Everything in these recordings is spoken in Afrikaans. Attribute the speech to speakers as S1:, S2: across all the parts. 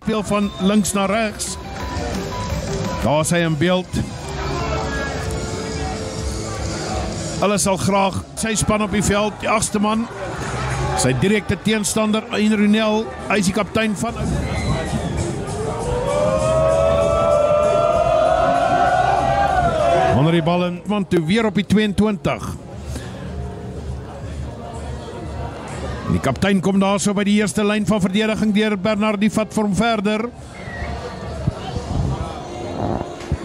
S1: speel van links na regs. Daar is hy in beeld. Hulle sal graag sy span op die veld, die 8ste man, sy direkte teenstander, Henry Nel, hy is die kaptein van... Onder die bal in, want toe weer op die 22. Die kaptein kom daar so by die eerste lyn van verdediging deur Bernard, die vat vir hom verder.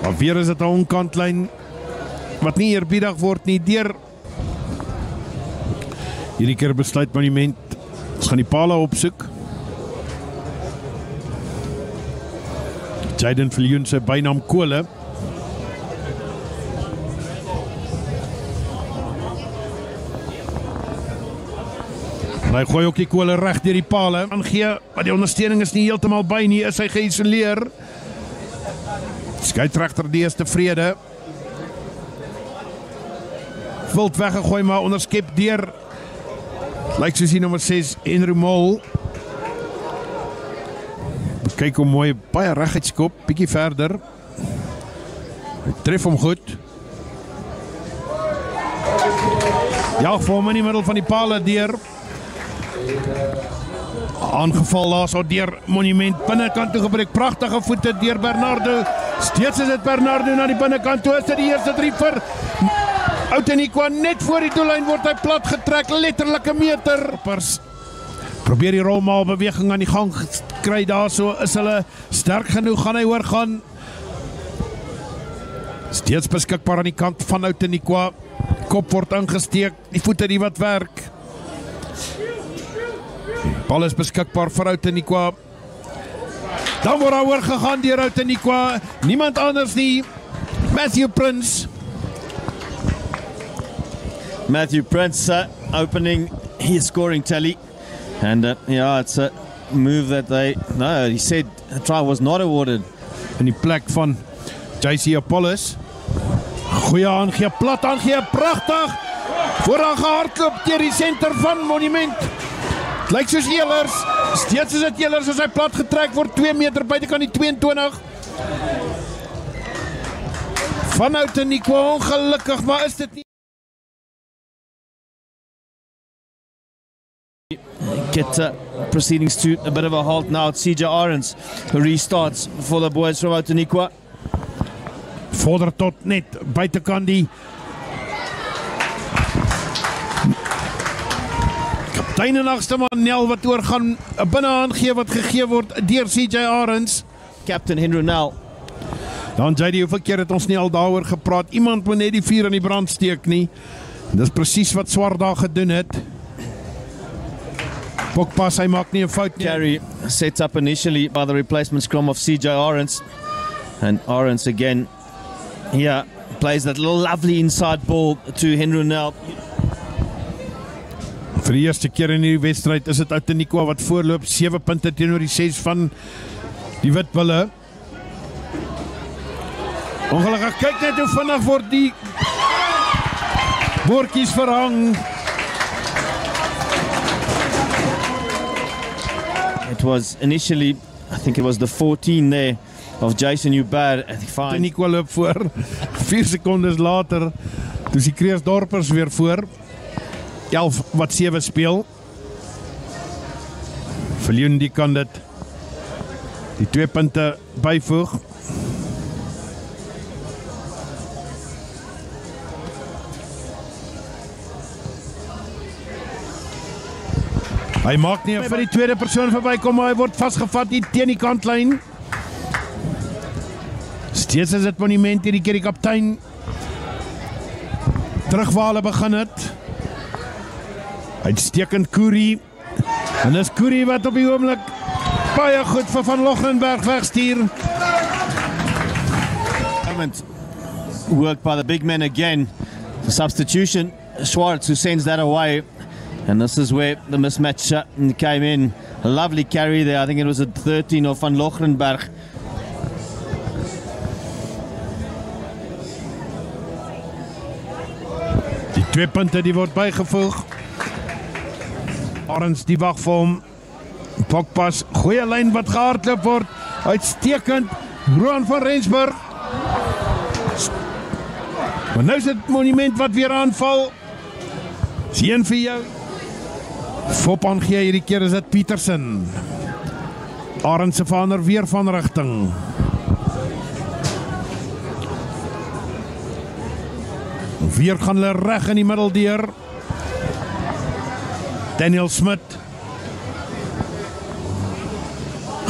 S1: Maar weer is dit 'n onkantlyn wat nie eerbiedig word nie deur. Hierdie keer besluit Monument, ons gaan die pale opsoek. Jaden Viljoen sy bynaam Kole. Hy gooi ook die kole reg deur die pale. Aangee, maar die ondersteuning is nie heeltemal by nie, is hy geïsoleer. Skeieregter die is tevrede. Wild weggegooi, maar onderskep deur. Lyk soos die nommer 6, Henry Mol. Kyk hoe mooi, baie reguit skop, bietjie verder. Hy tref hom goed. Ja, vir hom in die middel van die pale deur. Aangeval daar so deur Monument binnekant toe gebreek, pragtige voete deur Bernardo. Steeds is dit Bernardo na die binnekant toe, is dit die eerste 3 vir Outeniqua, net voor die doellyn word hy plat getrek, letterlik 'n meter. Probeer die rolmaal beweging aan die gang kry daar so, is hulle sterk genoeg, gaan hy oorgaan. Steeds beskikbaar aan die kant van Outeniqua, kop word ingesteek, die voete die wat werk. Bal is beskikbaar vir Outeniqua. Dan word hy oorgegaan deur Outeniqua. Niemand anders nie. Matthew Prince.
S2: Matthew Prince opening his scoring tally. And yeah, it's a move that he said the try was not awarded.
S1: In die plek van JC Apollos. Goeie aangee, plat aangee, pragtig. Vooraan gehardloop deur die senter van Monument. Lyk soos Ehlers, steeds is dit Ehlers as hy plat getrek word, 2 meter buitekant die 22. Van Outeniqua, ongelukkig, maar is dit nie.
S2: Get proceedings to a bit of a halt now. It's CJ Arends who restarts for the boys from Outeniqua.
S1: Vorder tot net buitekant die kaptein en 8ste man Nel wat oorgaan, 'n binnehaan gee wat gegee word deur CJ Arends.
S2: Captain Henry Nel.
S1: Dan JD, hoeveel keer het ons nie al daaroor gepraat, iemand moet net die vuur in die brand steek nie. Dis presies wat Swart daar gedoen het. Pogba, hy maak nie 'n fout nie.
S2: Carry set up initially by the replacement scrum of CJ Arends. And Arends again, here, plays that little lovely inside ball to Henry Nel.
S1: Vir die eerste keer in die wedstryd is dit Outeniqua wat voorloop, 7 punte teenoor die 6 van die Witbulle. Ongelukkig, kyk net hoe vinnig word die boortjies verhang.
S2: It was initially, I think it was the 14 there of Jason Hubert.
S1: Outeniqua loop voor, 4 sekondes later, dus die Kreersdorpers weer voor. 11 wat 7 speel. Viljoen die kan dit die 2 punte byvoeg. Hy maak nie vir die tweede persoon verbykom, maar hy word vasgevat hier teen die kantlyn. Steeds is dit Monument hierdie keer die kaptein. Terug waar hulle begin het. Uitstekend Koerie. En dis Koerie wat op die oomblik baie goed vir Van Logrenberg wegstuur.
S2: Worked by the big man again. The substitution, Schwartz, who sends that away. And this is where the mismatch came in. A lovely carry there. I think it was a 13 of Van Logrenberg.
S1: Die 2 punte die word bygevoeg. Arends die wag vir hom. Pokpas, goeie lyn wat gehardloop word. Uitstekend. Roan van Rensburg. Maar nou is dit Monument wat weer aanval. Sien vir jou. Fop aangee hierdie keer is dit Petersen. Arendse verander weer van rigting. Weer gaan hulle reg in die middel deur. Daniel Smit.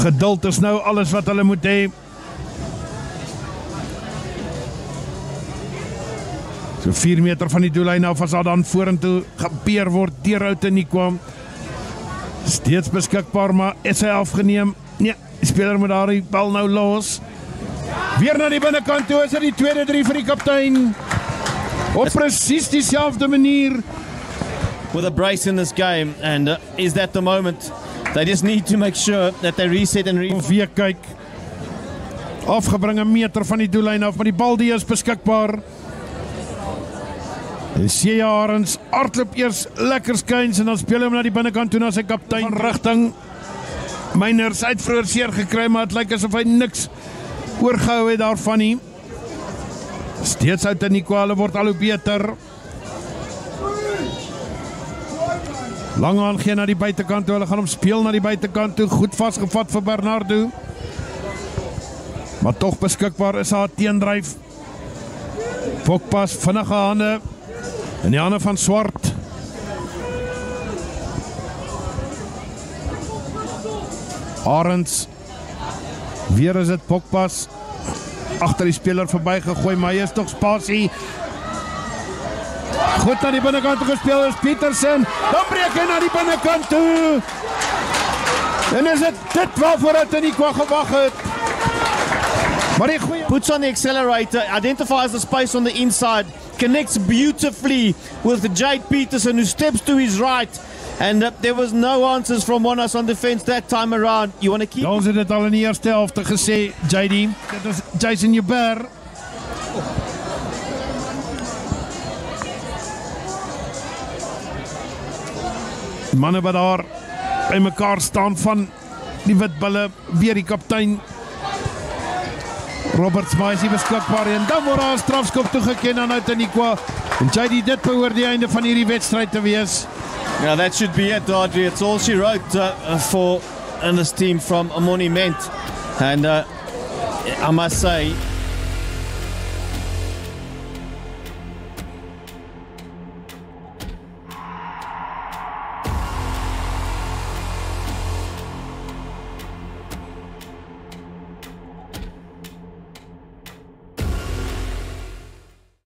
S1: Geduld is nou alles wat hulle moet hê. So 4 meter van die doellyn af as daar dan vorentoe gebeer word deur Outeniqua. Steeds beskikbaar, maar is hy afgeneem? Nee, die speler moet daar die bal nou los. Weer na die binnekant toe, is dit die tweede 3 vir die kaptein. Op presies dieselfde manier.
S2: With a brace in this game, and is that the moment? They just need to make sure that they reset and
S1: Of weer kyk. Afgebring 'n meter van die doellyn af, maar die bal die is beskikbaar. Sia Arends hardloop eers lekker skuins en dan speel hy hom na die binnekant toe na sy kaptein van rigting. Meiners het vroeër seer gekry, maar dit lyk asof hy niks oorgehou het daarvan nie. Steeds Outeniqua, hulle word al hoe beter. Lang aangee na die buitekant toe, hulle gaan hom speel na die buitekant toe, goed vasgevat vir Bernardo. Maar tog beskikbaar is haar teendryf. Pokpas, vinnige hande, in die hande van Swart. Arends, weer is dit Pokpas, agter die speler verby gegooi, maar hy is toch spasie. Goed na die binnekant toe gespeel is Petersen, dan breek hy na die binnekant toe. En is dit waarvoor Outeniqua gewag het. Maar die goeie...
S2: Puts on the accelerator, identifies the space on the inside, connects beautifully with Jade Petersen, who steps to his right. And there was no answers from Monash on defense that time around. You want to keep...
S1: Ons het dit al in die eerste helfte gesê, JD. Dit is Jason Joubert. Manne wat daar by mekaar staan van die Witbulle, weer die kaptein. Robert Smaai is hier beskikbaar en dan word daar 'n strafskop toegeken aan Outeniqua. En JD, dit behoort die einde van hierdie wedstryd te wees.
S2: Yeah, that should be it, Audrey. It's all she wrote for this team from Monument. And I must say,